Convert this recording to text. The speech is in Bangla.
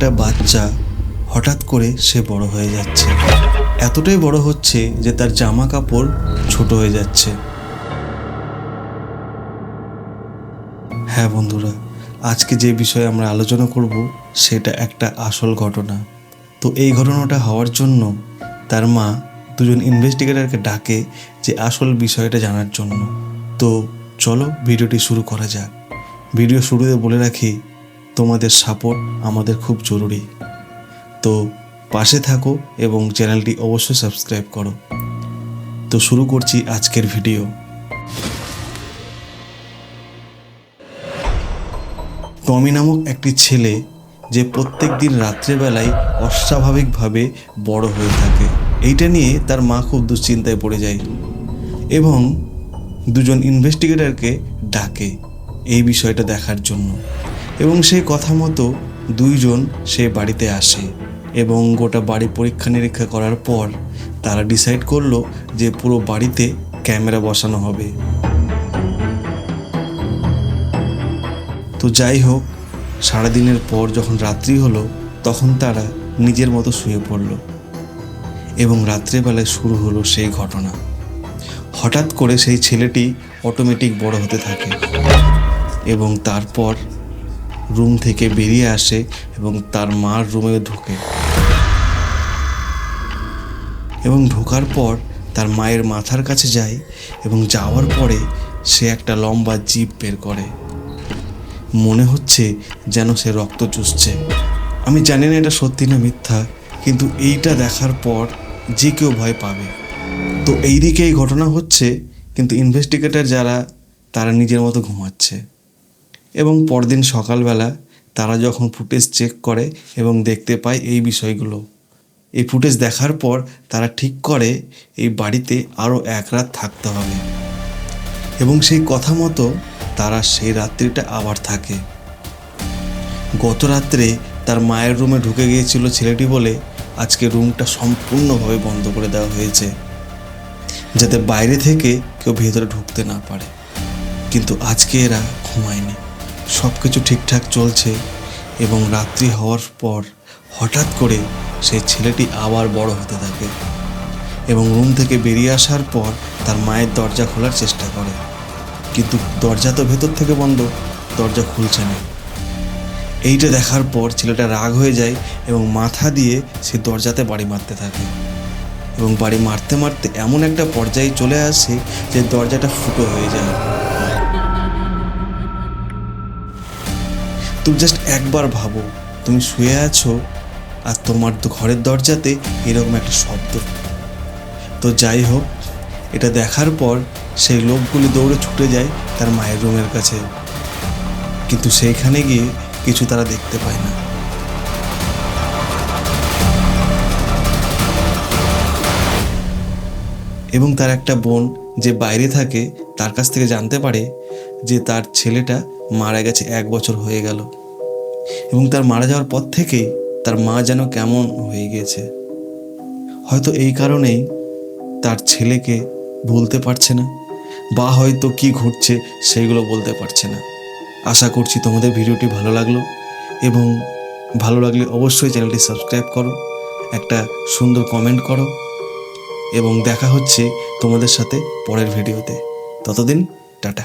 একটা বাচ্চা হঠাৎ করে সে বড় হয়ে যাচ্ছে, এতটাই বড় হচ্ছে যে তার জামা কাপড় ছোট হয়ে যাচ্ছে। হ্যাঁ বন্ধুরা, আজকে যে বিষয়ে আমরা আলোচনা করব সেটা একটা আসল ঘটনা। তো এই ঘটনাটা হওয়ার জন্য তার মা দুজন ইনভেস্টিগেটরকে ডাকে যে আসল বিষয়টা জানার জন্য। তো চলো ভিডিওটি শুরু করা যাক। ভিডিও শুরুতে বলে রাখি, তোমাদের সাপোর্ট আমাদের খুব জরুরি। তো পাশে থাকো এবং চ্যানেলটি অবশ্যই সাবস্ক্রাইব করো। তো শুরু করছি আজকের ভিডিও। টমি নামক একটি ছেলে যে প্রত্যেক দিন রাত্রেবেলায় অস্বাভাবিকভাবে বড় হয়ে থাকে, এইটা নিয়ে তার মা খুব দুশ্চিন্তায় পড়ে যায় এবং দুজন ইনভেস্টিগেটরকে ডাকে এই বিষয়টা দেখার জন্য। এবং সেই কথা মতো দুইজন সে বাড়িতে আসে এবং গোটা বাড়ি পরীক্ষা নিরীক্ষা করার পর তারা ডিসাইড করলো যে পুরো বাড়িতে ক্যামেরা বসানো হবে। তো যাই হোক, সারাদিনের পর যখন রাত্রি হলো তখন তারা নিজের মতো শুয়ে পড়ল এবং রাত্রেবেলায় শুরু হলো সেই ঘটনা। হঠাৎ করে সেই ছেলেটি অটোমেটিক বড় হতে থাকে এবং তারপর রুম থেকে বেরিয়ে আসে এবং তার মার রুমে ঢোকে এবং ঢোকার পর তার মায়ের মাথার কাছে যায় এবং যাওয়ার পরে সে একটা লম্বা জিভ বের করে। মনে হচ্ছে যেন সে রক্ত চুষছে। আমি জানি না এটা সত্যি না মিথ্যা, কিন্তু এইটা দেখার পর যে কেউ ভয় পাবে। তো এইদিকে এই ঘটনা হচ্ছে, কিন্তু ইনভেস্টিগেটর যারা তারা নিজের মতো ঘুমাচ্ছে এবং পরদিন সকালবেলা তারা যখন ফুটেজ চেক করে এবং দেখতে পায় এই বিষয়গুলো, এই ফুটেজ দেখার পর তারা ঠিক করে এই বাড়িতে আরও এক রাত থাকতে হবে এবং সেই কথা মতো তারা সেই রাত্রিটা আবার থাকে। গত রাত্রে তার মায়ের রুমে ঢুকে গিয়েছিল ছেলেটি বলে আজকে রুমটা সম্পূর্ণভাবে বন্ধ করে দেওয়া হয়েছে যাতে বাইরে থেকে কেউ ভেতরে ঢুকতে না পারে। কিন্তু আজকে এরা ঘুমায়নি, সব কিছু ঠিকঠাক চলছে এবং রাত্রি হওয়ার পর হঠাৎ করে সেই ছেলেটি আবার বড় হতে থাকে এবং রুম থেকে বেরিয়ে আসার পর তার মায়ের দরজা খোলার চেষ্টা করে, কিন্তু দরজা তো ভেতর থেকে বন্ধ, দরজা খুলছে না। এইটা দেখার পর ছেলেটা রাগ হয়ে যায় এবং মাথা দিয়ে সে দরজাতে বাড়ি মারতে থাকে এবং বাড়ি মারতে মারতে এমন একটা পর্যায়ে চলে আসে যে দরজাটা ফুটো হয়ে যায়। তুমি জাস্ট একবার ভাবো, তুমি শুয়ে আছো আর তোমার তো ঘরের দরজাতে এরকম একটা শব্দ। তো যাই হোক, এটা দেখার পর সেই লোকগুলি দৌড়ে ছুটে যায় তার মায়ের রুমের কাছে, কিন্তু সেইখানে গিয়ে কিছু তারা দেখতে পায় না। এবং তার একটা বোন যে বাইরে থাকে তার কাছ থেকে জানতে পারে যে তার ছেলেটা মারা গেছে 1 বছর হয়ে গেল এবং তার মারা যাওয়ার পর থেকেই তার মা যেন কেমন হয়ে গিয়েছে। হয়তো এই কারণেই তার ছেলেকে ভুলতে পারছে না, বা হয়তো কি ঘটছে সেইগুলো বলতে পারছে না। আশা করছি তোমাদের ভিডিওটি ভালো লাগলো এবং ভালো লাগলে অবশ্যই চ্যানেলটি সাবস্ক্রাইব করো, একটা সুন্দর কমেন্ট করো এবং দেখা হচ্ছে তোমাদের সাথে পরের ভিডিওতে। ততদিন টাটা।